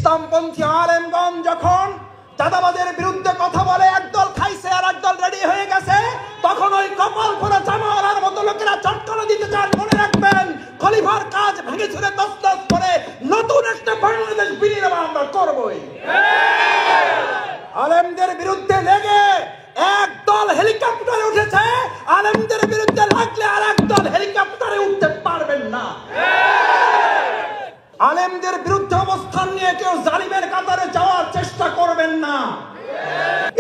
ইসলামপন্থী আলেমগণ যখন চাঁদাবাজের বিরুদ্ধে কথা বলে, একদল খাইছে আর একদল রেডি হয়ে গেছে, তখন ওই কপাল পোড়া জামাওয়ালার মতো লোকেরা চটকানো দিতে চান। মনে রাখবেন, খলিফার কাজ ভেঙে ছুড়ে তছনছ করে নতুন একটা বাংলাদেশ বিনির্মাণ আমরা করবই। আলেমদের বিরুদ্ধে লেগে একদল হেলিকপ্টারে উঠেছে, আলেমদের বিরুদ্ধে লাগলে আর একদল হেলিকপ্টারে উঠতে পারবেন না। আলেমদের বিরুদ্ধে অবস্থান নিয়ে কেউ জালিমের কাতারে যাওয়ার চেষ্টা করবেন না।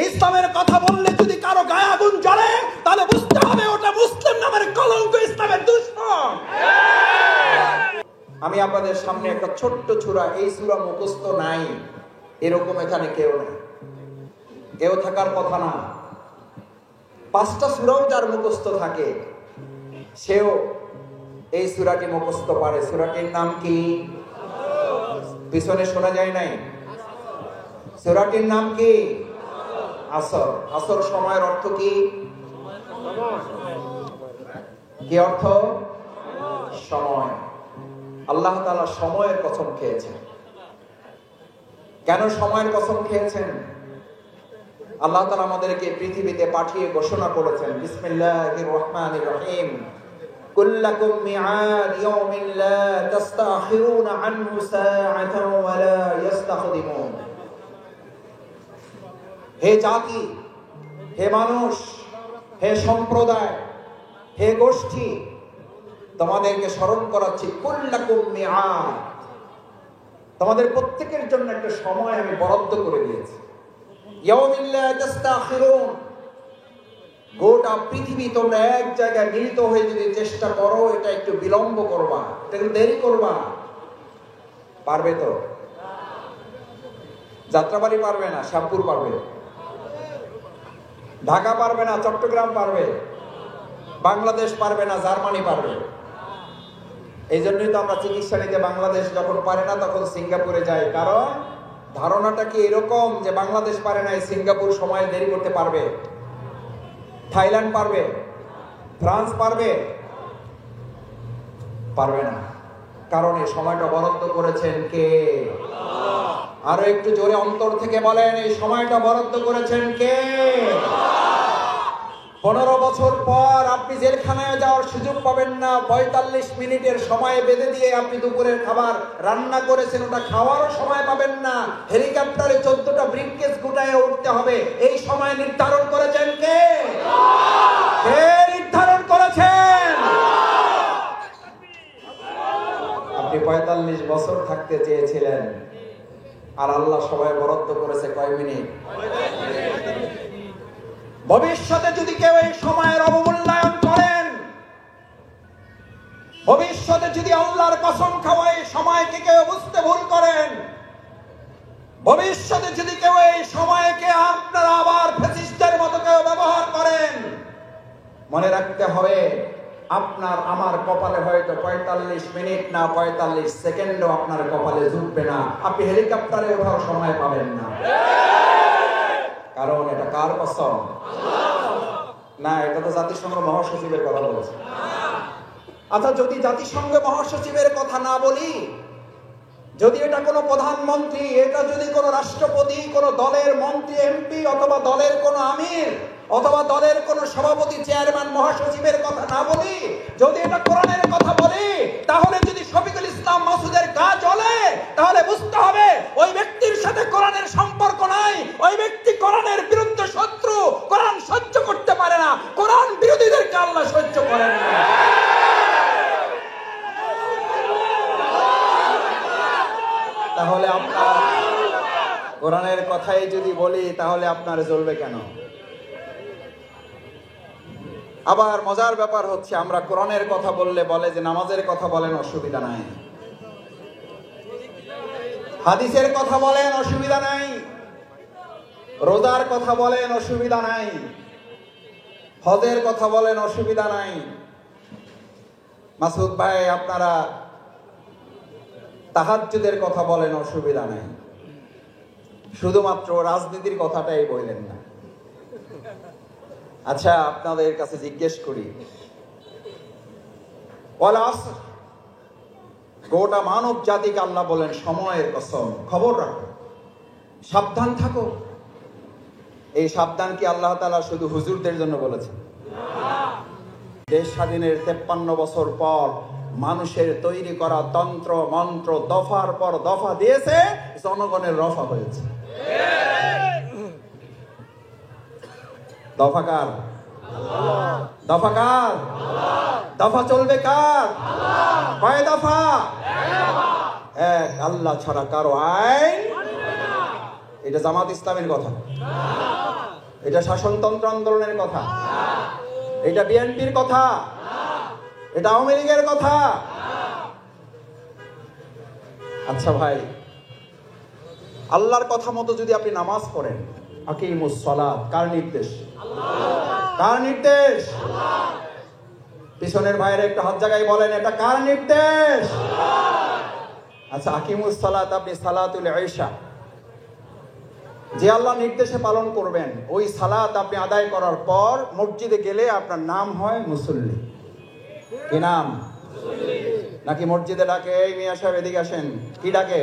ইসলামের কথা বললে যদি কারো গায়ে আগুন জ্বলে, তাহলে বুঝতে হবে ওটা মুসলিম নামের কলঙ্ক, ইসলামের দুশমন। আমি আপনাদের সামনে একটা ছোট্ট সূরা, এই সূরা মুখস্থ নাই এরকম এখানে কেউ নেই, কেউ থাকার কথা না। 5টা সূরাও যার মুখস্থ থাকে সেও এই সূরাটি মুখস্থ পারে। সূরাটির নাম কি? পিছনে শোনা যায় নাই? সূরাটির নাম কি? আসর। আসর সময়ের অর্থ কি? কি অর্থ? সময়। আল্লাহ তাআলা সময়ের কসম খেয়েছেন। কেন সময়ের কসম খেয়েছেন? আল্লাহ তাআলা আমাদেরকে পৃথিবীতে পাঠিয়ে ঘোষণা করেছেন, বিসমিল্লাহির রহমানির রহিম, কুল্লাকুম মিআদ ইয়াউমিন লা তাস্তাখিরুনা আনহু সাআতান ওয়া লা ইস্তাকদিমুন। হে জাতি, হে মানুষ, হে সম্প্রদায়, হে গোষ্ঠী, তোমাদেরকে স্মরণ করাচ্ছি, কুল্লাকুম মিআদ, তোমাদের প্রত্যেকের জন্য একটা সময় আমি বরাদ্দ করে দিয়েছি। ইয়াউমিন লা তাস্তাখিরুন, গোটা পৃথিবী তোমরা এক জায়গায় মিলিত হয়ে যদি চেষ্টা করো, এটা একটু বিলম্ব করবা, এটা একটু দেরি করবা, পারবে তো? যাত্রাবাড়ি পারবে না, শ্যামপুর পারবে, ঢাকা পারবে না, চট্টগ্রাম পারবে, বাংলাদেশ পারবে না, জার্মানি পারবে। এই জন্যই তো আমরা চিকিৎসা নিতে বাংলাদেশ যখন পারে না তখন সিঙ্গাপুরে যাই, কারণ ধারণাটা কি এরকম যে বাংলাদেশ পারে না, সিঙ্গাপুর সময় দেরি করতে পারবে, থাইল্যান্ড পারবে, ফ্রান্স পারবে? পারবে না। কারণ এই সময়টা বরাদ্দ করেছেন কে? আরো একটু জোরে অন্তর থেকে বলেন, এই সময়টা বরাদ্দ করেছেন কে? 15 বছর পর আপনি জেলখানায় যাওয়ার সুযোগ পাবেন না। 45 মিনিটের সময় বেঁধে দিয়ে আপনি দুপুরের খাবার রান্না করেছেন, ওটা খাওয়ারও সময় পাবেন না। হেলিকপ্টারে 14টা ব্রিফকেস গুটায়ে উঠতে হবে। এই সময় নির্ধারণ করেছেন কে? কে নির্ধারণ করেছেন? আপনি 45 বছর থাকতে চেয়েছিলেন, আর আল্লাহ সময় বরাদ্দ করেছে কয় মিনিট? ভবিষ্যতে যদি কেউ এই সময়ের অবমূল্যায়ন করেন, ভবিষ্যতে যদি আল্লাহর কসম খাওয়া এই সময়কে কেউ বুঝতে ভুল করেন, ভবিষ্যতে যদি কেউ এই সময়কে আপনারা আবার ফ্যাসিস্টের মতো কেউ ব্যবহার করেন, মনে রাখতে হবে আপনার আমার কপালে হয়তো 45 মিনিট না 45 সেকেন্ডও আপনার কপালে জুটবে না। আপনি হেলিকপ্টারে ওঠার সময় পাবেন না। কারণ এটা কার কসম? না, এটা তো জাতিসংঘ মহাসচিবের কথা বলেছে। আচ্ছা, যদি জাতিসংঘ মহাসচিবের কথা না বলি, যদি এটা কোনো প্রধানমন্ত্রী, এটা যদি কোনো রাষ্ট্রপতি, কোনো দলের মন্ত্রী, এমপি, অথবা দলের কোনো আমির, অথবা দলের কোনো সভাপতি, চেয়ারম্যান, মহাসচিবের কথা না বলি, যদি এটা কোরআনের কথা বলি, তাহলে যদি শফিকুল ইসলাম মাসুদের গা জ্বলে, তাহলে বুঝতে হবে ওই ব্যক্তির সাথে কোরআনের সম্পর্ক নাই, ওই ব্যক্তি কোরআনের বিরুদ্ধে শত্রু, কোরআন সহ্য করতে পারে না, কোরআন বিরোধীদেরকে আল্লাহ সহ্য করেন না। তাহলে আপনার কোরআনের কথাই যদি বলি, তাহলে আপনার জ্বলবে কেন? আবার মজার ব্যাপার হচ্ছে, আমরা কোরআনের কথা বললে বলে যে নামাজের কথা বলেন, অসুবিধা নাই, হাদিসের কথা বলেন, অসুবিধা নাই, রোজার কথা বলেন, অসুবিধা নাই, হজের কথা বলেন, অসুবিধা নাই। মাসুদ ভাই, আপনারা তাহাজ্জুদের কথা বলেন, অসুবিধা নাই, শুধুমাত্র রাজনীতির কথাটাই বললেন না। আচ্ছা, আপনাদের কাছে জিজ্ঞেস করি, ওয়াল আসর, গোটা মানব জাতিকে আল্লাহ বলেন সময়ের কসম, খবর রাখো, সাবধান থাকো। এই সাবধান কি আল্লাহ তাআলা শুধু হুজুরদের জন্য বলেছেন? দেশ স্বাধীনের 53 বছর পর মানুষের তৈরি করা তন্ত্র মন্ত্র দফার পর দফা দিয়েছে, জনগণের রফা হয়েছে। দফা কার? দফা কার? দফা চলবে কার? কয় দফা? এক। আল্লাহ ছাড়া কারো আইন। এটা জামাত ইসলামের কথা, এটা শাসনতন্ত্র আন্দোলনের কথা, এটা বিএনপির কথা, এটা আওয়ামী লীগের কথা। আচ্ছা ভাই, আল্লাহর কথা মতো যদি আপনি নামাজ পড়েন, আকিমুস সালাত কার নির্দেশ? কার নির্দেশ? পিছনের ভাইয়ের একটা হাত জায়গায় বলেন, এটা কার নির্দেশ? আচ্ছা, আকিমুস সালাত, আপনি সালাতুল ইশা যে আল্লাহ নির্দেশে পালন করবেন, ওই সালাত আপনি আদায় করার পর মসজিদে গেলে আপনার নাম হয় মুসল্লি। কি নাম? নাকি মসজিদে ডাকে, এই মিয়া সাহেব এদিকে আসেন, কি ডাকে?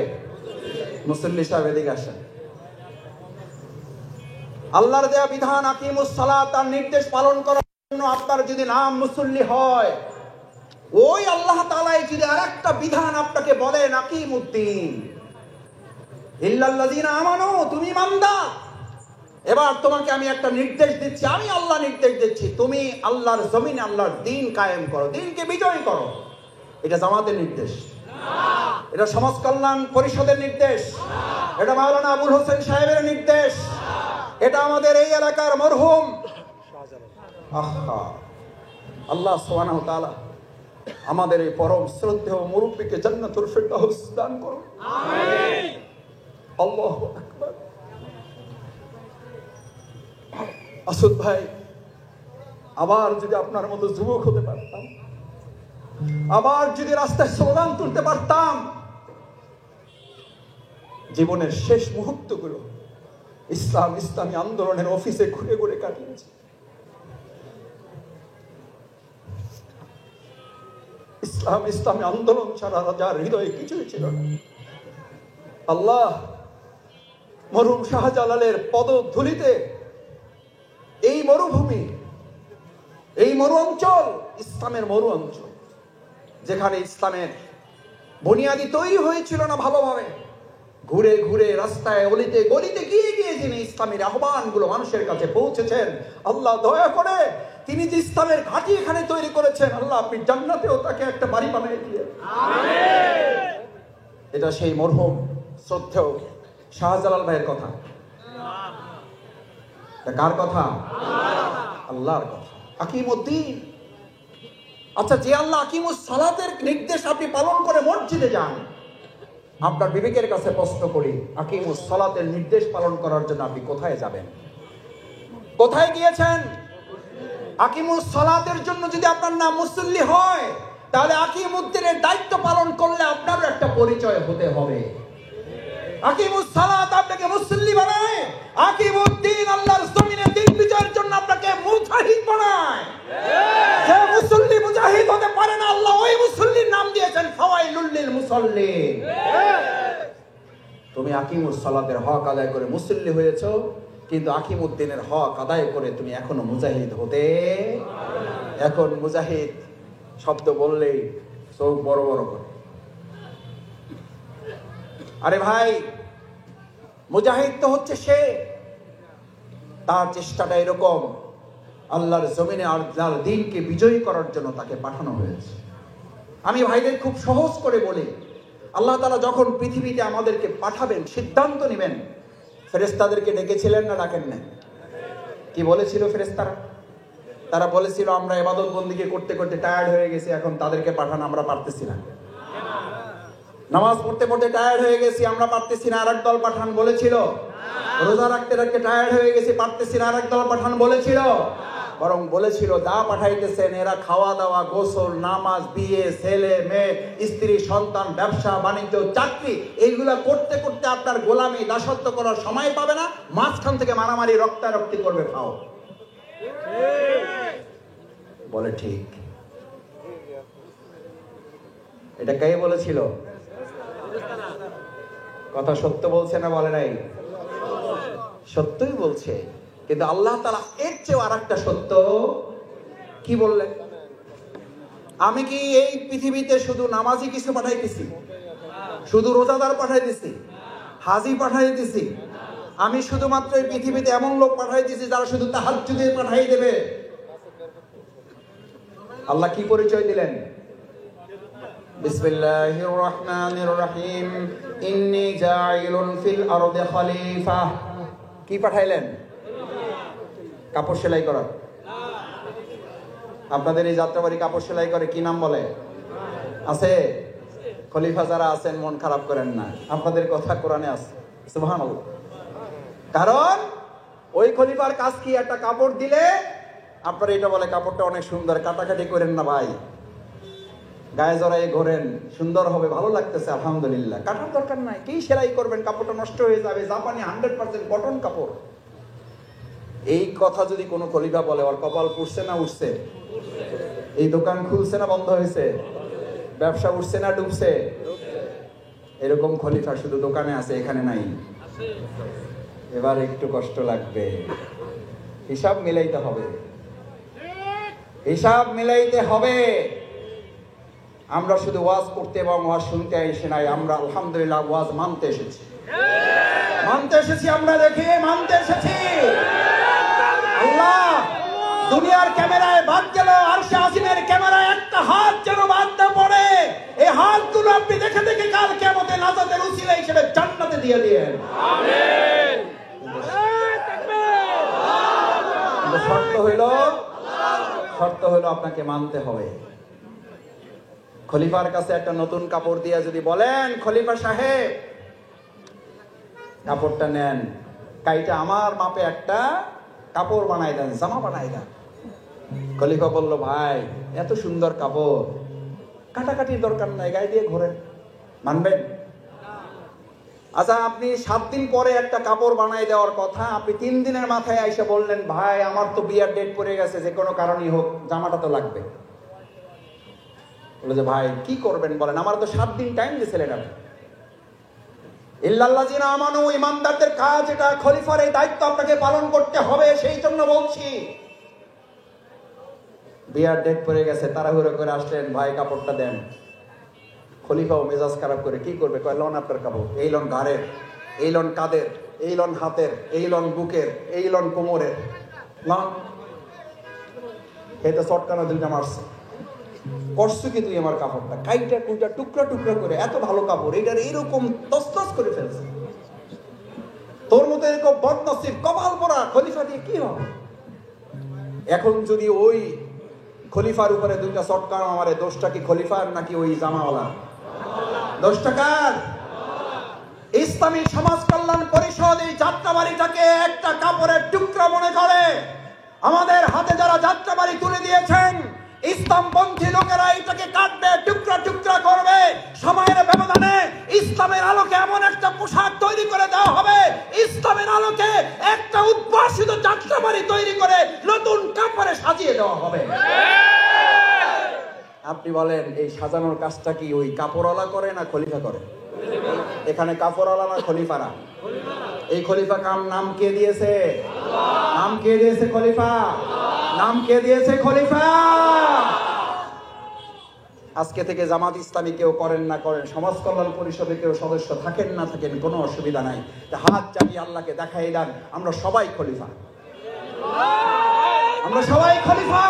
মুসল্লি সাহেব এদিকে আসেন। আল্লাহর দেয়া বিধান আকিমুস সালাত, তার নির্দেশ পালন করার জন্য আপনার যদি নাম মুসল্লি হয়, ওই আল্লাহ তাআলাই যদি আরেকটা বিধান আপনাকে বলেন আকিমুদ্দিন ইল্লাল্লাযিনা আমানু, তুমি ইমানদার, এবার তোমাকে আমি একটা নির্দেশ দিচ্ছি, আমি আল্লাহ নির্দেশ দিচ্ছি, তুমি আল্লাহর জমিনে আল্লাহর দ্বীন কায়েম করো, দ্বীনকে বিজয় করো। এটা জামাতের নির্দেশ? এটা সমাজ কল্যাণ পরিষদের নির্দেশ? এটা মাওলানা আবুল হোসেন সাহেবের নির্দেশ? এটা আমাদের এই এলাকার মরহুম আল্লাহ সুবহানাহু ওয়া তাআলা আমাদের এই পরম শ্রদ্ধেয় মুরব্বিকে জান্নাতুল ফিরদাউস দান করুন। আমিন। আল্লাহু আকবার। আসুন ভাই, আবার যদি আপনার মতো যুবক হতে পারতাম, আবার যদি রাস্তায় স্লোগান তুলতে পারতাম, জীবনের শেষ মুহূর্তগুলো ইসলামী আন্দোলনের অফিসে ঘুরে ঘুরে কাটিয়েছি। ইসলামী আন্দোলন ছাড়া যার হৃদয়ে কিছুই ছিল না, আল্লাহ মরহুম শাহজালালের পদধূলিতে এই মরুভূমি, এই মরু অঞ্চল, ইসলামের মরু অঞ্চল, যেখানে ইসলামের বুনিয়াদি তৈরি হয়েছিল না ভালোভাবে, ঘুরে ঘুরে রাস্তায় অলিতে গলিতে গিয়ে গিয়ে যিনি ইসলামের আহ্বানগুলো মানুষের কাছে পৌঁছেছেন, আল্লাহ দয়া করে তিনি যে ইসলামের ঘাঁটি এখানে তৈরি করেছেন, আল্লাহ আপনি জান্নাতেও তাকে একটা বাড়ি বানিয়ে দিয়েন। আমিন। এটা সেই মরহুম শ্রদ্ধেয় শাহজালাল ভাইয়ের কথা। কার কথা? আল্লাহর কথা। আকিমুদ্দিন। আচ্ছা, যে আল্লাহ আকিমুস সালাতের নির্দেশ আপনি পালন করে মসজিদে যান, আপনার বিবেকের কাছে প্রশ্ন করি, আকিমুস সালাতের নির্দেশ পালন করার জন্য আপনি কোথায় যাবেন? কোথায় গিয়েছেন? আকিমুস সালাতের জন্য যদি আপনার নাম মুসল্লি হয়, তাহলে আকিমুদ্দিনের দায়িত্ব পালন করলে আপনারও একটা পরিচয় হতে হবে। আকিমুস সালাত আপনাকে মুসল্লি বানায়, আকিমুদ্দিন আল্লাহর জমিনে দ্বীন বিজয়ের জন্য আপনাকে মুজাহিদ বানায়। যে মুসল্লি মুজাহিদ হতে পারে না, আল্লাহ ওই মুসল্লির নাম দিয়েছেন ফাওয়াইলুল লিল মুসাল্লিন। তুমি আকিমুস সালাতের হক আদায় করে মুসল্লি হয়েছো, কিন্তু আকিমুদ্দিনের হক আদায় করে তুমি এখনো মুজাহিদ হতে। এখন মুজাহিদ শব্দ বললেই চোখ বড় বড় করে। আরে ভাই, মুজাহিদ তো হচ্ছে সে, তার চেষ্টাটা এরকম, আল্লাহর জমিনে আল্লাহর দ্বীনকে বিজয়ী করার জন্য তাকে পাঠানো হয়েছে। আমি ভাইদের খুব সহজ করে বলি, আল্লাহ তাআলা যখন পৃথিবীতে আমাদেরকে পাঠাবেন, সিদ্ধান্ত নেবেন, ফেরেশতাদেরকে ডেকেছিলেন না ডাকেন না? কি বলেছিল ফেরেশতারা? তারা বলেছিল আমরা ইবাদত বন্দেগী করতে করতে টায়ার্ড হয়ে গেছি, এখন তাদেরকে পাঠান, আমরা পারতেছি না। নামাজ পড়তে পড়তে টায়ার্ড হয়ে গেছি, আমরা পারতেছি না, আরেক দল পাঠান বলেছিল। রোজা রাখতে রাখতে টায়ার্ড হয়ে গেছি, পারতেছি না, আরেক দল পাঠান বলেছিল। বরং বলেছিল যা পাঠাইতেছেন এরা খাওয়া দাওয়া, গোসল, নামাজ, বিয়ে, ছেলে মেয়ে, স্ত্রী, সন্তান, ব্যবসা বাণিজ্য, চাকরি, এইগুলা করতে করতে আপনার গোলামি দাসত্ব করার সময় পাবে না, মাঝখান থেকে মারামারি রক্তারক্তি করবে। খাও বলে ঠিক। এটা কে বলেছিল? কথা সত্য বলছে না বলে নাই? সত্যই বলছে, কিন্তু আল্লাহ তাআলা এর চেয়ে আরেকটা সত্য কি বললেন? আমি কি এই পৃথিবীতে শুধু নামাজি কিছু পাঠাইতেছি, শুধু রোজাদার পাঠাইতেছি, হাজি পাঠাইতেছি? আমি শুধুমাত্র এই পৃথিবীতে এমন লোক পাঠাইতেছি যারা শুধু তাহাজ্জুদে পাঠাই দেবে। আল্লাহ কি পরিচয় দিলেন? বিসমিল্লাহির রহমানির রহিম, ইন্নী জাইলুন ফিল আরদি খলিফা। কি পাঠাইলেন? কাপড় সেলাই করা। আপনাদের এই যাত্রাবাড়ি কাপড় সেলাই করে কি নাম বলে? আছে? খলিফা যারা আছেন মন খারাপ করেন না, আপনাদের কথা কোরআনে আছে। সুবহানাল্লাহ। কারণ ওই খলিফার কাজ কি? একটা কাপড় দিলে আপনারা এটা বলে কাপড়টা অনেক সুন্দর, কাটাকাটি করেন না ভাই, গায়ে জড়াই ঘোরেন, সুন্দর হবে, ভালো লাগতেছে, আলহামদুলিল্লাহ। কাটার দরকার নাই। কি সেলাই করবেন? কাপড়টা নষ্ট হয়ে যাবে। জাপানি 100% কটন কাপড়। এই কথা যদি কোনো খলিফা বলে, ওর কপাল পুড়ছে না উঠছে? এই দোকান খুলছে না বন্ধ হয়েছে? ব্যবসা উঠছে না ডুবছে? এরকম খলিফা শুধু দোকানে আছে, এখানে নাই। এবার একটু কষ্ট লাগবে, হিসাব মিলাইতে হবে, হিসাব মিলাইতে হবে। আমরা শুধু ওয়াজ করতে এবং ওয়াজ শুনতে এসে নাই, আমরা আলহামদুলিল্লাহ ওয়াজ মানতে এসেছি। মানতে এসেছি, আমরা দেখে মানতে এসেছি। আল্লাহ দুনিয়ার ক্যামেরায় বাদ গেল, আরশে আজিমের ক্যামেরায় একটা হাত যেন বাদ না পড়ে। এই হাতগুলো আপনি দেখে দেখে কাল কিয়ামতে নাজাতের উসিলা হিসেবে জান্নাতে দিয়ে দিয়েন। আমিন। শর্ত হইল আপনাকে মানতে হবে। খলিফার কাছে একটা নতুন কাপড় দিয়ে যদি বলেন, খলিফা সাহেব কাপড়টা নেন, কাইটা আমার মাপে একটা কাপড় বানাই দেন, জামা বানাই দেন। খলিফা বলল, ভাই এত সুন্দর কাপড়, কাটাকাটির দরকার নাই, গায়ে দিয়ে ঘোরেন, মানবেন? আচ্ছা, আপনি 7 দিন পরে একটা কাপড় বানাই দেওয়ার কথা, আপনি 3 দিনের মাথায় এসে বললেন, ভাই আমার তো বিয়ার ডেট পড়ে গেছে, যে কোনো কারণেই হোক জামাটা তো লাগবে। বলে যে ভাই কি করবেন বলেন, আমার তো 7 দিন টাইম দিয়েছিলেন আপনি। ইল্লাল্লাযিনা আমানু, ইমানদারদের কাজ এটা, খলিফার এই দায়িত্ব আপনাকে পালন করতে হবে, সেই জন্য বলছি। বিয়ার ডেট পড়ে গেছে, তাড়াহুড়ো করে আসলেন, ভাই কাপড়টা দেন। খলিফাও মেজাজ খারাপ করে কি করবে, কয় লন আপনার কাপড়, এই লন ঘাড়ের, এই লন কাঁধের, এই লন হাতের, এই লন বুকের, এই লন কোমরের, লন। এটা চটকানা দুইটা মারছে। করছো কি তুই আমার কাপড়টা? কাইটা কুইটা টুকরা টুকরা করে, এত ভালো কাপড়, এইটার এইরকম তসতস করে ফেলছে। তোর মতো এরকম বদনসিব কপাল পরা খলিফা দিয়ে কি হবে? এখন যদি ওই খলিফার উপরে দুইটা চটকানো আমারে, দোষটা কি খলিফার নাকি ওই জামাওয়ালা? দোষটা কার? ইসলামী সমাজ কল্যাণ পরিষদ এই যাত্রাবাড়িটাকে একটা কাপড়ের টুকরা মনে করে। আমাদের হাতে যারা যাত্রাবাড়ি তুলে দিয়েছেন, ইসলামপন্থী লোকেরা এটাকে কাটবে, টুকরা টুকরা করবে। সময়ের ব্যবধানে ইসলামের আলোকে এমন একটা পোশাক তৈরি করে দেওয়া হবে, ইসলামের আলোকে একটা উদ্ভাসিত যাত্রাবাড়ি তৈরি করে নতুন কাপড়ে সাজিয়ে দেওয়া হবে। আপনি বলেন, এই সাজানোর কাজটা কি ওই কাপড়ওয়ালা করে না খলিফা করে? এখানে কাপড়ওয়ালা না খলিফারা? এই খলিফা নাম কে দিয়েছে? নাম কে দিয়েছে? খলিফা। নাম কে দিয়েছে? খলিফা। আজকে থেকে জামাত ইসলামী কেউ করেন না করেন, সমাজ কল্যাণ পরিষদে কেউ সদস্য থাকেন না থাকেন, কোনো অসুবিধা নাই। হাত চালিয়ে আল্লাহকে দেখাই দেন, আমরা সবাই খলিফা, আমরা সবাই খলিফা।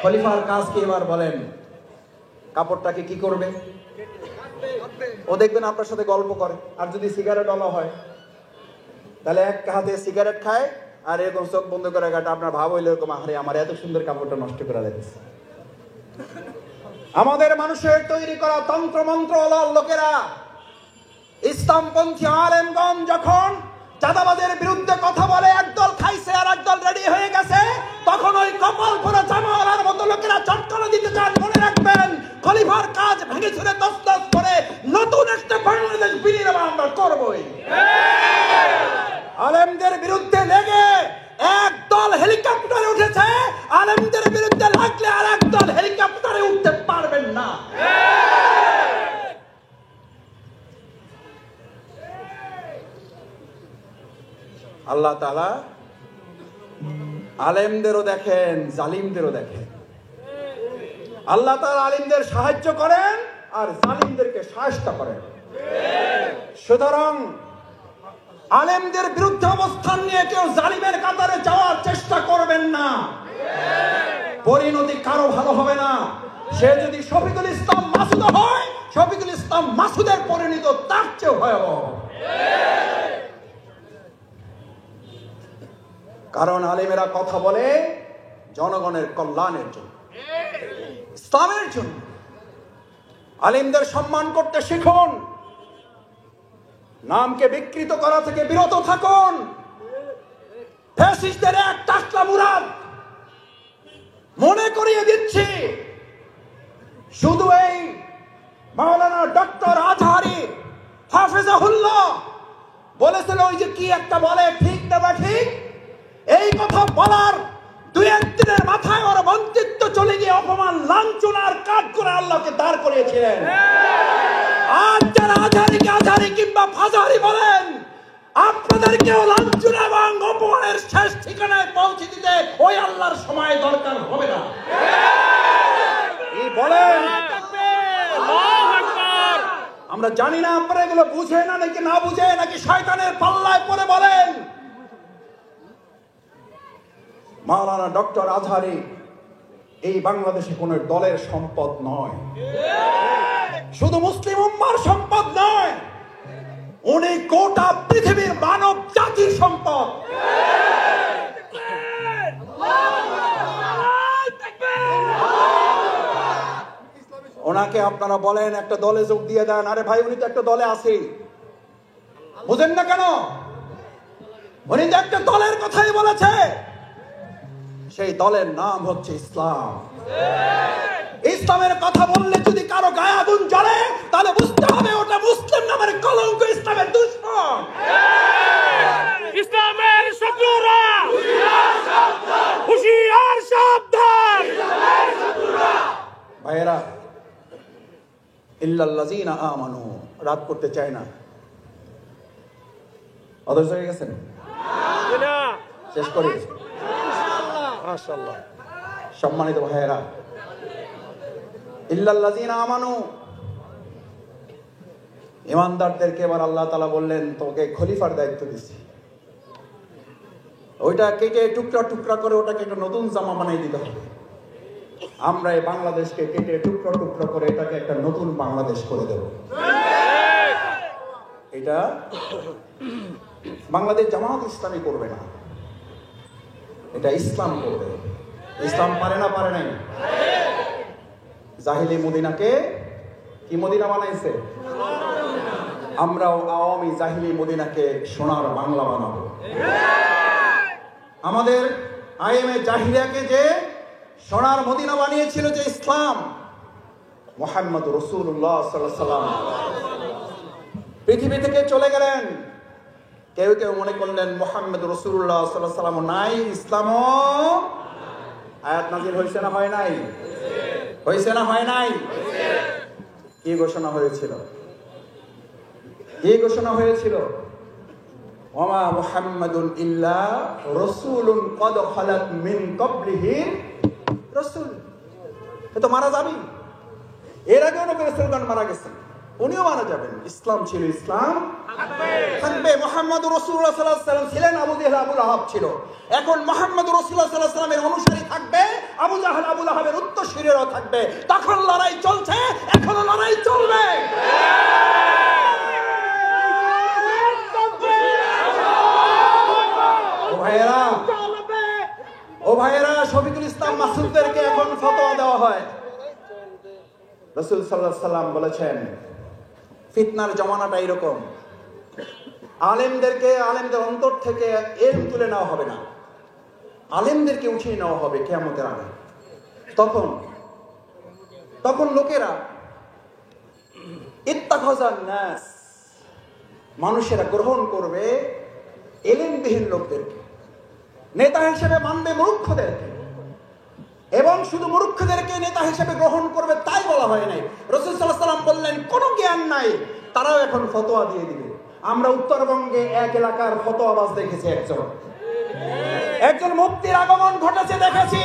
খলিফার কাজ কি এবার বলেন? কাপড়টাকে কি করবে? ও দেখবেন আপনার সাথে গল্প করে, আর যদি সিগারেট ওলা হয় তাহলে এক হাতে সিগারেট খায় আর এরকম চোখ বন্ধ করে গাটা। আপনার ভাব হইলে এরকম, আরে আমার এত সুন্দর কাপড়টা নষ্ট করে দিচ্ছে। আমাদের মানুষের তৈরি করা তন্ত্র মন্ত্র লোকেরা, ইসলামপন্থী আলেমগণ যখন চাঁদাবাজের বিরুদ্ধে কথা বলে, একদল খাইছে আর একদল রেডি হয়ে গেছে, তখন ওই কপাল পরা জামাওয়ালার মতো লোকেরা চটকানো দিতে চান। মনে রাখবেন, খলিফার কাজ ভেঙে ছুড়ে তছনছ করে নতুন একটা বাংলাদেশ বিনির্মাণ আমরা করবই। আলেমদের বিরুদ্ধে লেগে একদল হেলিকপ্টারে উঠেছে, আলেমদের বিরুদ্ধে লাগলে আর একদল হেলিকপ্টারে উঠতে পারবেন না। আল্লাহ তাআলা আলেমদেরও দেখেন, জালিমদেরও দেখেন। আল্লাহ তাআলা আলেমদের সাহায্য করেন আর জালিমদেরকে সাহায্য করেন। সুতরাং আলেমদের বিরুদ্ধে অবস্থান নিয়ে কেউ জালিমের কাতারে যাওয়ার চেষ্টা করবেন না। পরিণতি কারো ভালো হবে না। সে যদি শফিকুল ইসলাম মাসুদ হয়, শফিকুল ইসলাম মাসুদের পরিণতি তার চেয়ে ভয়াবহ। কারণ আলেমেরা কথা বলে জনগণের কল্যাণের জন্য, ইসলামের জন্য। আলেমদের সম্মান করতে শিখুন, নামকে বিকৃত করা থেকে বিরত থাকুন। ফ্যাসিস্টদের এক টাকলা মুরাদ মনে করিয়ে দিচ্ছি, শুধু এই মাওলানা ডক্টর আজহারি হাফেজাহুল্লাহ বলেছিল, ওই যে কি একটা বলে ঠিক না বা ঠিক, এই কথা বলার দুই একদিনের মাথায় ওর মন্ত্রিত্ব চলে গিয়ে অপমান লাঞ্ছনার কাজ করে আল্লাহকে দাঁড় করিয়েছিলেন। আজ যারা আজহারিকে আজহারি কিংবা ফাজারি বলেন, আপনাদেরকেও লাঞ্ছনা এবং অপমানের শেষ ঠিকানায় পৌঁছে দিতে ওই আল্লাহর সময় দরকার হবে না। বলেন, আমরা জানি না আপনারা এগুলো বুঝে না নাকি না বুঝে, নাকি শয়তানের পাল্লায় পড়ে বলেন। মাওলানা ডক্টর আজহারি এই বাংলাদেশে কোন দলের সম্পদ নয়, শুধু মুসলিম উম্মার সম্পদ নয়, উনি গোটা পৃথিবীর মানব জাতির সম্পদ। ওনাকে আপনারা বলেন একটা দলে যোগ দিয়ে দেন, আরে ভাই উনি তো একটা দলে আছে, বুঝেন না কেন? উনি তো একটা দলের কথাই বলেছে, সেই দলের নাম হচ্ছে ইসলাম। ইসলামের কথা বললে যদি কারো গায়ে আগুন জ্বলে, তাহলে বুঝতে হবে ওটা মুসলিম নামের কলঙ্ক, ইসলামের দুশমন, ইসলামের শত্রুরা হুঁশিয়ার সাবধান। ভাইয়েরা, ইল্লাল্লাযীনা আমানু, রাত করতে চায় না, অধৈর্য হয়ে গেছেন? শেষ করি। মাশাআল্লাহ। সম্মানিত ভাইয়েরা, ইল্লাল্লাযীনা আমানু, ঈমানদারদেরকে এবার আল্লাহ তাআলা বললেন তোকে খলিফার দায়িত্ব দিছি। ওইটা কেটে টুকরা টুকরা করে ওটাকে একটা নতুন জামা বানিয়ে দিতে হবে। আমরা এই বাংলাদেশকে কেটে টুকরা টুকরা করে এটাকে একটা নতুন বাংলাদেশ করে দেব। এটা বাংলাদেশ জামাত ইসলামী করবে না, এটা ইসলাম করবে। ইসলাম পারে না? পারে নাই? জাহিলি মদিনাকে কি মদিনা বানাইছে? আমরাও আওয়ামী জাহিলি মদিনাকে সোনার বাংলা বানাবো। আমাদের আইএমএ জাহিলিয়াকে যে সোনার মদিনা বানিয়েছিল যে ইসলাম, মুহাম্মদ রাসূলুল্লাহ সাল্লাল্লাহু আলাইহি ওয়াসাল্লাম পৃথিবী থেকে চলে গেলেন। কেউ কেউ মনে করলেন মুহাম্মদ রাসূলুল্লাহ সাল্লাল্লাহু আলাইহি ওয়াসাল্লাম নাই, ইসলামও আয়াত নাযিল হয়েছে না হয় নাই? হয়েছে না হয় নাই? কি ঘোষণা হয়েছিল? কি ঘোষণা হয়েছিল? ওমা মুহাম্মাদুন ইল্লা রাসূলুন ক্বাদ খালাত মিন ক্বাবলিহি রাসূল। এ তো মারা যাবে, এর আগেও নবী রাসূলগণ মারা গেছেন, উনিও মারা যাবেন। ইসলাম ছিল, ইসলাম থাকবে। মুহাম্মদ রাসূলুল্লাহ সাল্লাল্লাহু আলাইহি ওয়াসাল্লাম ছিলেন, আবু জেহেল আবু লাহাব ছিল। এখন মুহাম্মদ রাসূলুল্লাহ সাল্লাল্লাহু আলাইহি ওয়াসাল্লামের অনুসারী থাকবে, আবু জাহেল আবু লাহাবের উত্তরসূরিরাও থাকবে। তখন লড়াই চলছে, এখনো লড়াই চলবে। ও ভাইয়েরা, শফিকুল ইসলাম মাসুদদেরকে এখন ফতোয়া দেওয়া হয়। রাসূল সাল্লাল্লাহু আলাইহি ওয়াসাল্লাম বলেছেন ফিতনার জমানাটা এরকম, আলেমদের অন্তর থেকে ইলম তুলে নেওয়া হবে না, আলেমদেরকে উঠিয়ে নেওয়া হবে কিয়ামতের আগে। তখন লোকেরা ইত্তাখাযান নাস, মানুষেরা গ্রহণ করবে ইলমবিহীন লোকদেরকে, নেতা হিসেবে মানবে মূর্খদেরকে, এবং শুধু মূর্খদেরকে নেতা হিসেবে গ্রহণ করবে তাই বলা হয় নাই। রাসূল সাল্লাল্লাহু আলাইহি ওয়াসাল্লাম বললেন কোন জ্ঞান নাই, তারাও এখন ফতোয়া দিয়ে দিবে। আমরা উত্তরবঙ্গে এক এলাকার ফতোয়াবাজ দেখেছি, একজন মুফতির আগমন ঘটেছে দেখেছি।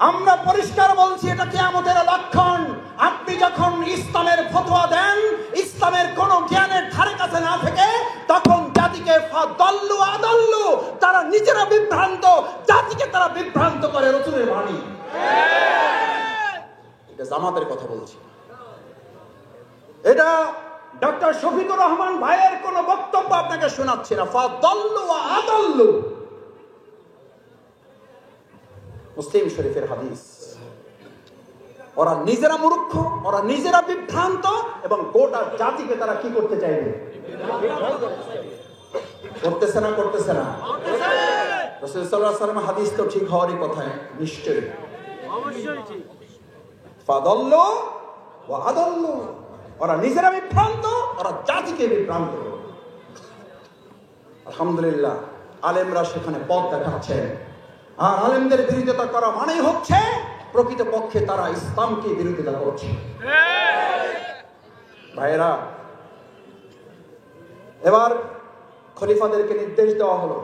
আমরা পরিষ্কার বলছি এটা কিয়ামতের লক্ষণ। আপনি যখন ইসলামের ফতোয়া দেন, ইসলামের কোন জ্ঞানের ধারে কাছে না থেকে, তখন জাতিকে ফাদাল্লু আদাল্লু, তারা নিজেরা বিভ্রান্ত, জাতিকে তারা বিভ্রান্ত করে। রাসূলের বাণী, এটা জামাতের কথা বলছি, এটা ডক্টর শফিকুর রহমান ভাইয়ের কোন বক্তব্য আপনাকে শোনাচ্ছি না। ফাদাল্লু আদাল্লু, মুসলিম শরীফের হাদিস। ওরা নিজেরা মূর্খ, ওরা নিজেরা বিভ্রান্ত, এবং গোটা জাতিকে তারা কি করতে চাইবে? করতেছে না, করতেছে না। রাসূল সাল্লাল্লাহু আলাইহি ওয়াসাল্লাম হাদিস তো ঠিক হওয়ারই কথা, নিশ্চয়ই। ফাদাল্লু ওয়া আদাল্লু, ওরা নিজেরা বিভ্রান্ত, ওরা জাতিকে বিভ্রান্ত। আলহামদুলিল্লাহ, আলেমরা সেখানে পথ দেখাচ্ছেন। আর আলেমদের বিরোধিতা করা মানেই হচ্ছে প্রকৃতপক্ষে তারা ইসলামকে বিরোধিতা করছে। ভাইয়েরা, এবার খলিফাদেরকে নির্দেশ দেওয়া হলো,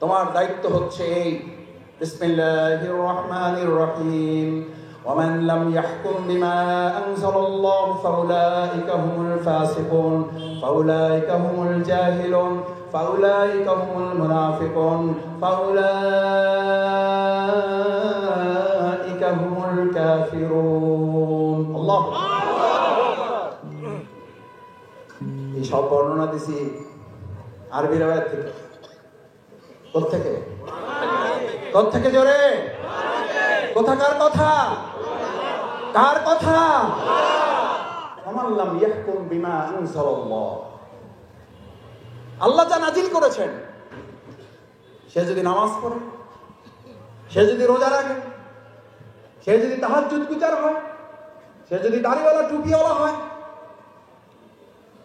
তোমার দায়িত্ব হচ্ছে এই, বিসমিল্লাহির রহমানির রহিম, ومن لم يحكم بما أنزل الله فأولئك هم الفاسقون فأولئك هم الجاهلون فأولئك هم المنافقون فأولئك هم الكافرون الله এই সব বর্ণনা দিছি আরবি রাওয়ায়াত থেকে। কোত্থেকে জোরে? কোথাকার কথা? কার কথা? ওমান লাম ইয়াহকুম বিমা আনজালাল্লাহ, আল্লাহ যা নাজিল করেছেন, সে যদি নামাজ পড়ে, সে যদি রোজা রাখে, সে যদি তাহাজ্জুদ গুজার হয়, সে যদি দাড়িওয়ালা টুপিওয়ালা হয়,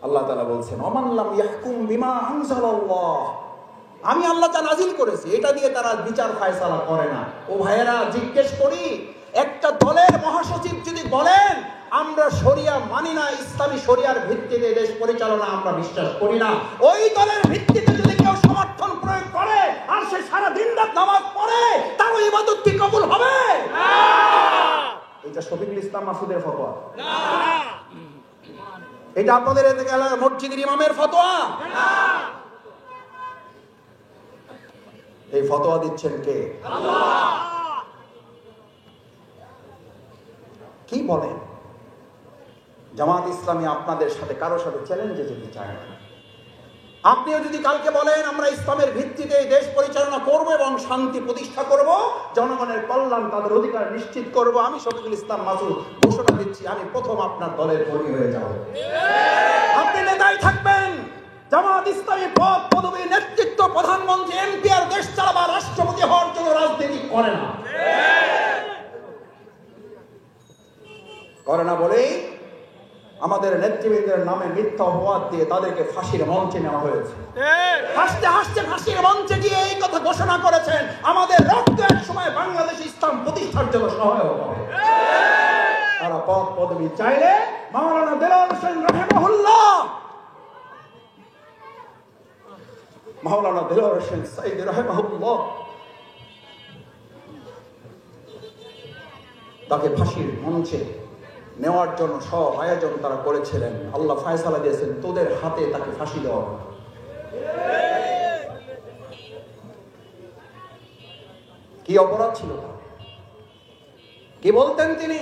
আল্লাহ তাআলা বলছেন ওমান লাম ইয়াহকুম বিমা আনজালাল্লাহ, আমি আল্লাহ যা নাজিল করেছি এটা দিয়ে তারা বিচার ফায়সালা করে না। ও ভাইয়েরা, জিজ্ঞেস করি, একটা দলের মহাসচিব যদি বলেন আমরা শরিয়া মানি না, ইসলামী শরিয়ার ভিত্তিতে দেশ পরিচালনা আমরা বিশ্বাস করি না, ওই দলের ভিত্তিতে যদি কেউ সমর্থন প্রয়োগ করে আর সে সারা দিন রাত নামাজ পড়ে, তার ইবাদত কি কবুল হবে? না। এটা শফিকুল ইসলাম মাসুদের ফতোয়া না, এটা আপনাদের এলাকার মসজিদের ইমামের ফতোয়া না। এই ফতোয়া দিচ্ছেন কে? আল্লাহ। কি বলেন? জামাত ইসলামী আপনাদের সাথে কারোর সাথে চ্যালেঞ্জে যেতে চায় না। আপনিও যদি কালকে বলেন আমরা ইসলামের ভিত্তিতে দেশ পরিচালনা করব এবং শান্তি প্রতিষ্ঠা করব, জনগণের কল্যাণ, তাদের অধিকার নিশ্চিত করব, আমি শফিকুল ইসলাম মাসুদ ঘোষণা দিচ্ছি, আমি প্রথম আপনার দলের কর্মী হয়ে যাব। আপনি নেতাই থাকবেন, জামাত ইসলামী পদ পদবী নেতৃত্ব, প্রধানমন্ত্রী, এমপি আর দেশ চালাবা, রাষ্ট্রপতি হওয়ার জন্য রাজনীতি করে না বলেই আমাদের নেতৃবৃন্দের নামে মিথ্যা অপবাদ দিয়ে তাদেরকে ফাঁসির মঞ্চে নেওয়া হয়েছে। হাসতে হাসতে ফাঁসির মঞ্চে গিয়ে এই কথা ঘোষণা করেছেন আমাদের রক্ত এক সময় বাংলাদেশ ইসলাম প্রতিষ্ঠার জন্য সহায়ক হবে। তারা পদ পদবী চাইলে মাওলানা দেলোয়ার হোসেন রাহিমাহুল্লাহ, মাওলানা দেলোয়ার হোসেন সাইদি রাহিমাহুল্লাহ, তাকে ফাঁসির মঞ্চে নেওয়ার জন্য সব আয়োজন তারা করেছিলেন। আল্লাহ ফায়সালা দিয়েছেন তোদের হাতে তাকে ফাঁসি দেওয়া হবে। কি অপরাধ ছিল? কি বলতেন তিনি?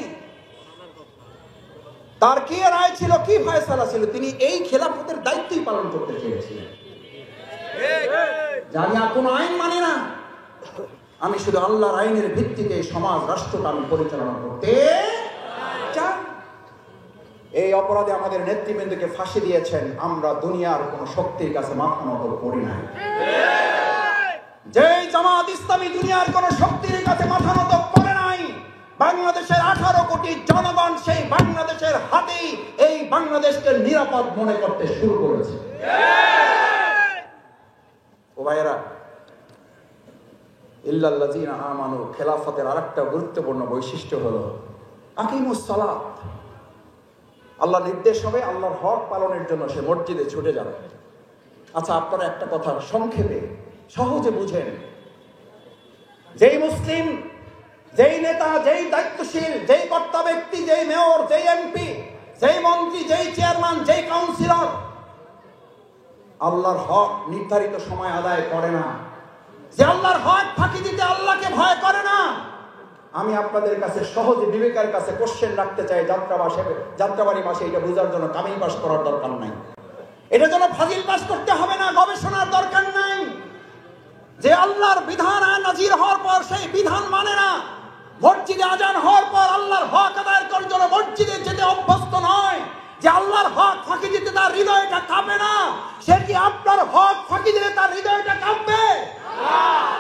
তার কি রায় ছিল? কি ফায়সালা ছিল? তিনি এই খেলাফতের দায়িত্বই পালন করতে চেয়েছিলেন। আমি কোনো আইন মানি না, আমি শুধু আল্লাহর আইনের ভিত্তিতে সমাজ রাষ্ট্রটা আমি পরিচালনা করতে চাই। এই অপরাধে আমাদের নেতৃবৃন্দকে ফাঁসি দিয়েছেন। আমরা দুনিয়ার কোন শক্তির কাছে মাথা নত করি না। যে জামাত ইসলামী দুনিয়ার কোন শক্তির কাছে মাথা নত করে নাই, বাংলাদেশের 18 কোটি জনগণ সেই বাংলাদেশের হাতেই এই বাংলাদেশকে নিরাপদ মনে করতে শুরু করেছে। ও ভাইয়েরা, ইল্লাল্লাযীনা আমানু খেলাফতের আরেকটা গুরুত্বপূর্ণ বৈশিষ্ট্য হলো আকিমুস সালাত। আল্লাহ নির্দেশ হবে, আল্লাহর হক পালনের জন্য সে মসজিদে ছুটে যাবে। আচ্ছা, আপনারা একটা কথা সংক্ষেপে সহজে বুঝেন, যেই মুসলিম, যেই নেতা, যেই দায়িত্বশীল, যেই কর্তা ব্যক্তি, যেই মেয়র, যেই এমপি, যেই মন্ত্রী, যেই চেয়ারম্যান, যেই কাউন্সিলর আল্লাহর হক নির্ধারিত সময় আদায় করে না, যে আল্লাহর হক ফাঁকি দিতে আল্লাহকে ভয় করে না, আমি আপনাদের কাছে সহজে বিবেকের কাছে কোশ্চেন রাখতে চাই। যাত্রাবাড়ি মাসে এটা বোঝার জন্য কামিল পাস করার দরকার নাই, এটার জন্য ফাজিল পাস করতে হবে না, গবেষণার দরকার নাই। যে আল্লাহর বিধান নাজির হওয়ার পর সেই বিধান মানে না, মসজিদে আজান হওয়ার পর আল্লাহর হক আদায়ের করার জন্য মসজিদে যেতে অভ্যস্ত নয়, যে আল্লাহর হক ফাঁকি দিতে তার হৃদয়টা কাঁপে না, সে কি আপনার হক ফাঁকি দিলে তার হৃদয়টা কাঁপবে?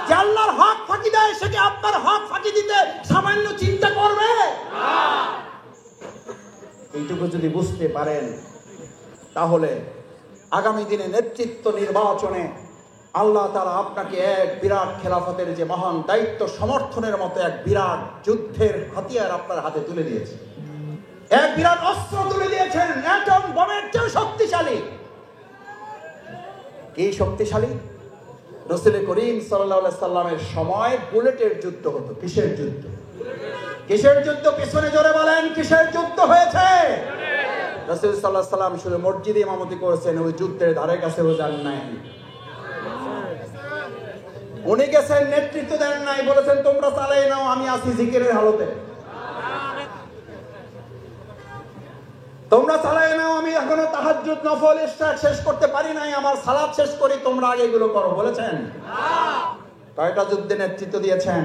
যে আল্লাহর হক ফাঁকি দেয় সে কি আপনার হক ফাঁকি দিতে সামান্য চিন্তা করবে? এইটুকু যদি বুঝতে পারেন, তাহলে আগামী দিনে নেতৃত্ব নির্বাচনে আল্লাহ তাআলা আপনাকে এক বিরাট খেলাফতের যে মহান দায়িত্ব সমর্থনের মতো এক বিরাট যুদ্ধের হাতিয়ার আপনার হাতে তুলে দিয়েছে, এক বিরাট অস্ত্র তুলে দিয়েছেন, অ্যাটম বোমের চেয়ে শক্তিশালী। এই শক্তিশালী রাসূল করিম সাল্লাল্লাহু আলাইহি সাল্লামের সময় বুলেটের যুদ্ধ হতো। কিসের যুদ্ধ? কিসের যুদ্ধ? পিছনে জোরে বলেন, কিসের যুদ্ধ হয়েছে? রাসূল সাল্লাল্লাহু আলাইহি সাল্লাম শুধু মসজিদে ইমামতি করেছেন, ওই যুদ্ধের ধারে কাছেও যান নাই। উনি গেছেন, নেতৃত্ব দেন নাই, বলেছেন তোমরা চালাই নাও, আমি আছি জিকিরের হালতে, তোমরা চালাই নাও, আমি এখনো তাহাজ্জুদ নফল ইশরাক শেষ করতে পারি নাই, আমার সালাত শেষ করি, তোমরা আগে এগুলো করো। বলেছেন? কয়টা যুদ্ধে নেতৃত্ব দিয়েছেন?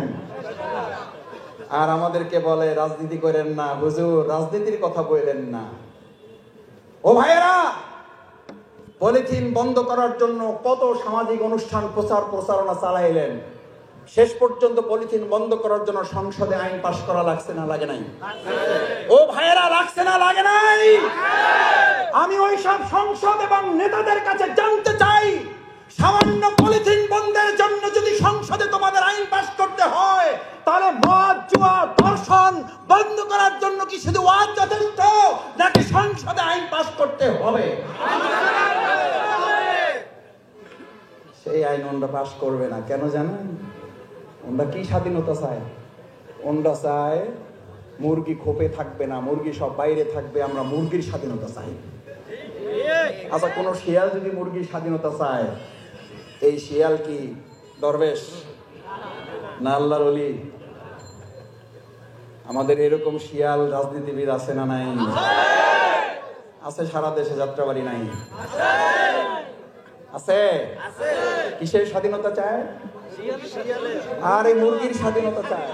আর আমাদেরকে বলে রাজনীতি করেন না হুজুর, রাজনীতির কথা বললেন না। ও ভাইয়েরা, পলিথিন বন্ধ করার জন্য কত সামাজিক অনুষ্ঠান প্রচারণা চালাইলেন, শেষ পর্যন্ত পলিথিন বন্ধ করার জন্য সংসদে আইন পাশ করা লাগছে না লাগে নাই? ও ভাইয়েরা, লাগছে না লাগে নাই? আমি ওই সব সংসদ এবং নেতাদের কাছে জানতে চাই, সামান্য পলিথিন বন্ধের জন্য যদি সংসদে তোমাদের আইন পাশ করতে হয়, তাহলে মদ, জুয়া, ধর্ষণ বন্ধ করার জন্য কি শুধু ওয়াজ যথেষ্ট, নাকি সংসদে আইন পাশ করতে হবে? সেই আইন ওনরা পাশ করবে না। কেন জানেন? ওনরা কি স্বাধীনতা চায়? ওনরা চায় মুরগি খোপে থাকবে না, মুরগি সব বাইরে থাকবে, আমরা মুরগির স্বাধীনতা চাই। আচ্ছা, কোন শিয়াল যদি মুরগির স্বাধীনতা চায়, এই শিয়াল কি দরবেশ না আল্লাহর ওলি? আমাদের এরকম শিয়াল রাজনীতিবিদ আছে না নাই? আছে, সারা দেশে যাত্রাবাড়ি নাই? আছে। কিসের স্বাধীনতা চায়? আর এই মুরগির স্বাধীনতা চায়।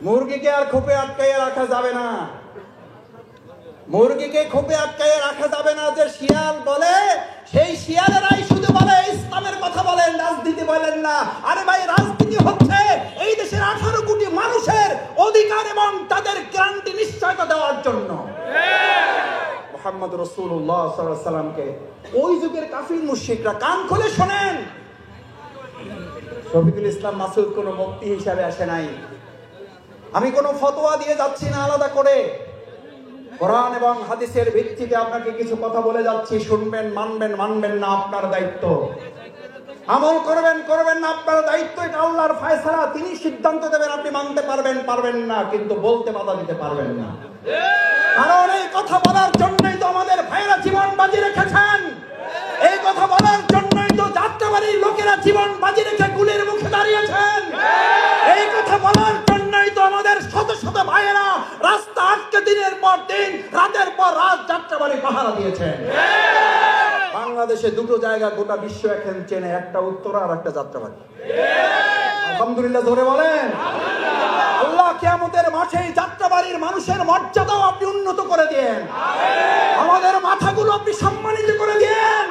মুরগিকে আর খোপে আটকাইয়া রাখা যাবে না, মুরগিকে খোপে আটকাইয়া রাখা যাবে না। যে শিয়াল বলে, সেই শিয়ালেরাই শুধু বলে ইসলামের কথা বলেন, রাজনীতি বলেন না। আরে ভাই, রাজনীতি হচ্ছে এই দেশের 18 কোটি মানুষের অধিকার এবং তাদের গ্যারান্টি নিশ্চয়তা দেওয়ার জন্য। মুহাম্মদ রাসূলুল্লাহ সাল্লাল্লাহু আলাইহি সাল্লামকে ওই যুগের কাফির মুশরিকরা, কান খুলে শোনেন, শফিকুল ইসলাম মাসুদ কোনো মুফতি হিসাবে আসে নাই। আমি কোনো ফতোয়া দিয়ে যাচ্ছি না আলাদা করে, কোরআন এবং হাদিসের ভিত্তিতে আপনাকে কিছু কথা বলে যাচ্ছি। শুনবেন, মানবেন, মানবেন না আপনার দায়িত্ব, আমল করবেন, করবেন না আপনার দায়িত্ব। এটা আল্লাহর ফয়সালা, তিনি সিদ্ধান্ত দেবেন, আপনি মানতে পারবেন, পারবেন না, কিন্তু বলতে বাধা দিতে পারবেন না। কারণ এই কথা বলার জন্যই তো আমাদের ভাইরা জীবন বাজি রেখেছেন, এই কথা বলার জন্যই তো যাত্রাবাড়ির লোকেরা জীবন বাজি রেখে গুলির মুখে দাঁড়িয়েছেন, এই কথা বলার জন্যই তো আমাদের শত শত ভাইয়েরা রাস্তা আটকে দিনের পর দিন, রাতের পর রাত যাত্রাবাড়ি পাহারা দিয়েছেন। বাংলাদেশে দুটো জায়গা গোটা বিশ্ব এখন চেনে, একটা উত্তরা আর একটা যাত্রাবাড়ি। আলহামদুলিল্লাহ, ধরে বলেন আল্লাহ কিয়ামতের মাঠে যাত্রাবাড়ির মানুষের মর্যাদাও আপনি উন্নত করে দেন, আমাদের মাথাগুলো আপনি সম্মানিত করে দেন।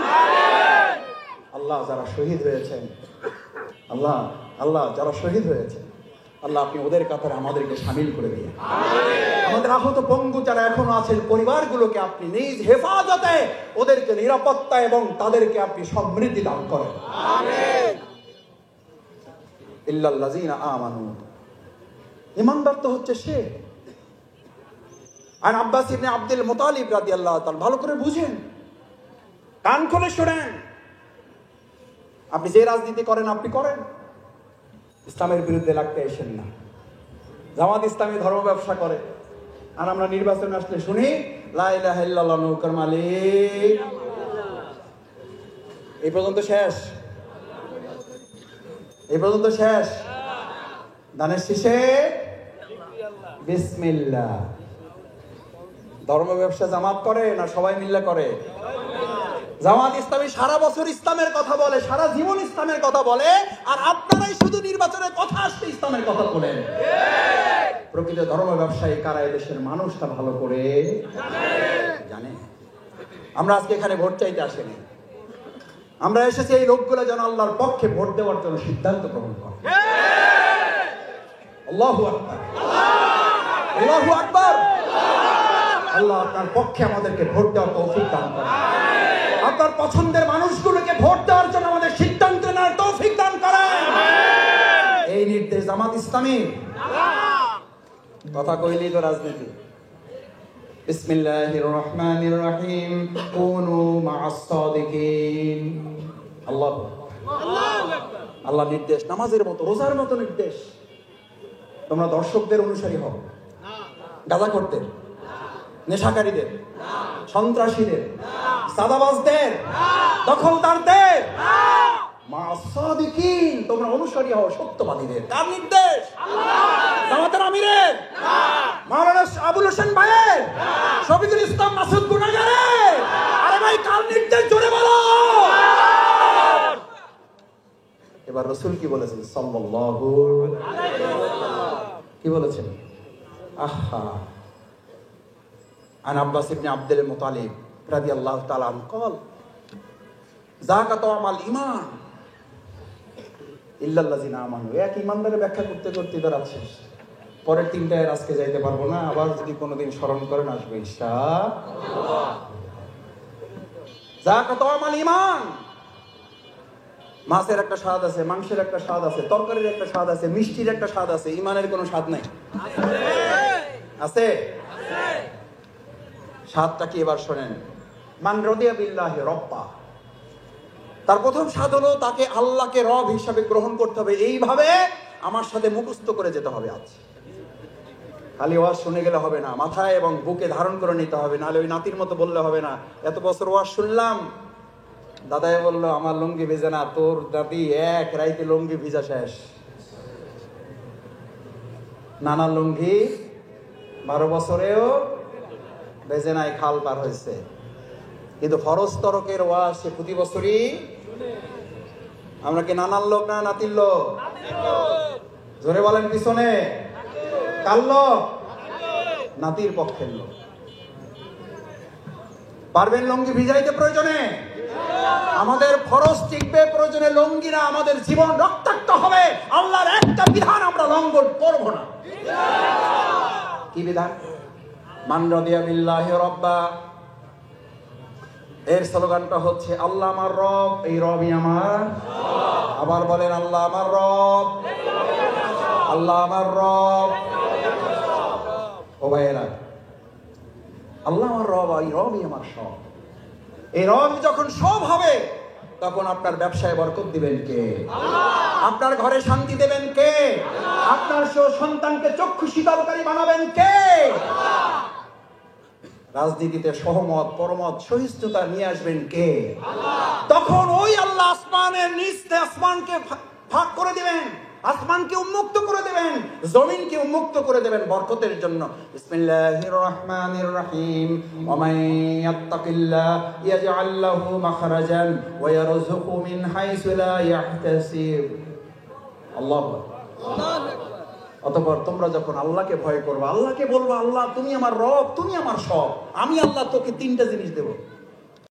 আল্লাহ যারা শহীদ হয়েছেন, আল্লাহ যারা শহীদ হয়েছে, আল্লাহ আপনি ওদের কাতারে আমাদেরকে শামিল করে দিন। আমাদের আহত পঙ্গু যারা এখনো আছেন, পরিবারগুলোকে আপনি নিজ হেফাজতে, ওদেরকে নিরাপত্তা এবং তাদেরকে আপনি সমৃদ্ধি দান করেন। ইল্লাল্লাযীনা আমানু, ঈমানদার তো হচ্ছে সে, আর আব্বাস ইবনে আব্দুল মুতালিব রাদিয়াল্লাহু তাআলা, ভালো করে বুঝেন, কান খুলে শোনেন। আপনি যে রাজনীতি করেন আপনি করেন, ইসলামের বিরুদ্ধে লাগতে আসেন না। জামাত ইসলামী ধর্ম ব্যবসা করে, আর আমরা নির্বাচনে আসলে শুনি লা ইলাহা ইল্লাল্লাহ নৌকার মালিক। এই পর্যন্ত শেষ, এই পর্যন্ত শেষ। দানের শেষে বিসমিল্লাহ। ধর্ম ব্যবসা জামাত করে না সবাই মিল্লা করে? জামাত ইসলামী সারা বছর ইসলামের কথা বলে, সারা জীবন ইসলামের কথা বলে, আর আপনারাই শুধু নির্বাচনের কথা আসলে ইসলামের কথা বলেন। প্রকৃত ধর্ম ব্যবসায়ী কারা এদেশের মানুষ তা ভালো করে জানে। আমরা আজকে এখানে ভোট চাইতে আসেনি, আমরা এসেছি এই লোকগুলো যেন আল্লাহর পক্ষে ভোট দেওয়ার জন্য সিদ্ধান্ত গ্রহণ করে। আল্লাহু আকবার, আল্লাহু আকবার। আল্লাহ আপনার পক্ষে আমাদেরকে ভোট দেওয়ার তৌফিক দান করেন। আপনার পছন্দের মানুষগুলোকে ভোট দেওয়ার জন্য আমাদের সিদ্ধান্ত নেওয়ার তৌফিক দান করেন। এই নির্দেশ জামাত ইসলামী। কথা কইলেই তো রাজনীতি। বিসমিল্লাহির রহমানির রহিম, কুনু মা'আস সাদিকিন। আল্লাহু আকবার। আল্লাহ নির্দেশ নামাজের মতো, রোজার মতো নির্দেশ। তোমরা দর্শকদের অনুসারী হও, গাঁজা করতে, নেশাকারীদের, সন্ত্রাসীদের, সাদাবাজদের, দখলদারদের, মা'আস সাদিকিন, তোমরা অনুসারী হও সত্যবাদীদের। কার নির্দেশ? জামাতের আমিরের, মাওলানা আবুল হোসেন ভাইয়ের, শফিকুল ইসলাম মাসুদ গুনাগারের। আরে ভাই, কার নির্দেশ জোরে বলো। এবার রাসূল কি বলেছেন সাল্লাল্লাহু আলাইহি ওয়াসাল্লাম? কি বলেছেন? আহা, আন আব্বাস ইবনে আব্দুল মুতালিব রাদিয়াল্লাহু তাআলা আনহু قال যাকাতু আমাল ঈমান ইল্লাল্লাযিনা আমানু। এক ঈমানদারের ব্যাখ্যা করতে করতে দাঁড়াচ্ছে শেষ। পরের তিনটায় আজকে যাইতে পারবো না, আবার যদি কোনোদিন স্মরণ করেন আসবে ইনশাআল্লাহ। যাকাতু আমাল ঈমান, মাছের একটা স্বাদ আছে, মাংসের একটা স্বাদ আছে, তরকারির একটা স্বাদ আছে, মিষ্টির একটা স্বাদ আছে, ঈমানের কোনো স্বাদ নাই? আছে? স্বাদটা কি এবার শোনেন। মান রাদিয়া বিল্লাহি রাব্বা, তার প্রথম স্বাদ হলো তাকে আল্লাহকে রব হিসাবে গ্রহণ করতে হবে। এইভাবে আমার সাথে মুখস্থ করে যেতে হবে। আজ খালি ওয়াজ শুনে গেলে হবে না, মাথায় এবং বুকে ধারণ করে নিতে হবে। নাহলে ওই নাতির মতো বললে হবে না, এত বছর ওয়াজ শুনলাম, দাদাই বললো আমার লুঙ্গি ভিজে না, তোর দাদি এক রাইতে লুঙ্গি ভিজা শেষ। নানা লুঙ্গি 12 বছরেও বেজে নাই, খাল পার হয়েছে। কিন্তু ফরজ তরকের ওয়াজ সে প্রতি বছরই। আমরা কি নানার লোক না নাতির লোক? জোরে বলেন পিছনে কার লোক? নাতির পক্ষের লোক। পারবেন লুঙ্গি ভিজাইতে প্রয়োজনে? আমাদের ফরজ টিকবে প্রয়োজনে, লুঙ্গিরা আমাদের জীবন রক্তাক্ত হবে। আল্লাহর একটা বিধান আমরা লঙ্ঘন করব না। কি বিধান? মান রাদিয়া বিল্লাহি রাব্বা, এর স্লোগানটা হচ্ছে আল্লাহ আমার রব, এই রবই আমার। আবার বলেন আল্লাহ আমার রব, আল্লাহ আমার রব। ও ভাইয়েরা, আল্লাহ আমার রব, এই রবই আমার সব। এই রব যখন সব হবে তখন আপনার ব্যবসায় বরকত দিবেন কে? আপনার ঘরে শান্তি দেবেন কে? আপনার সন্তানকে চক্ষু শীতলকারী বানাবেন কে? রাজনীতিতে সহমত, পরমত, সহিষ্ণুতা নিয়ে আসবেন কে? তখন ওই আল্লাহ আসমানের নিচে আসমানকে ভাগ করে দিবেন, আসমানকে উন্মুক্ত করে দেবেন, জমিনকে উন্মুক্ত করে দেবেন বরকতের জন্য। বিসমিল্লাহির রহমানির রহিম, ওয়া মান ইয়াত্তাকিল্লাহ ইয়াজআল লাহু মাখরাজান ওয়া ইয়ারযুকহু মিন হাইসু লা ইয়াহতাসিব। আল্লাহু আকবার। অতঃপর তোমরা যখন আল্লাহকে ভয় করবে, আল্লাহকে বলবো আল্লাহ তুমি আমার রব, তুমি আমার সব, আমি আল্লাহ তোকে 3টা জিনিস দেব।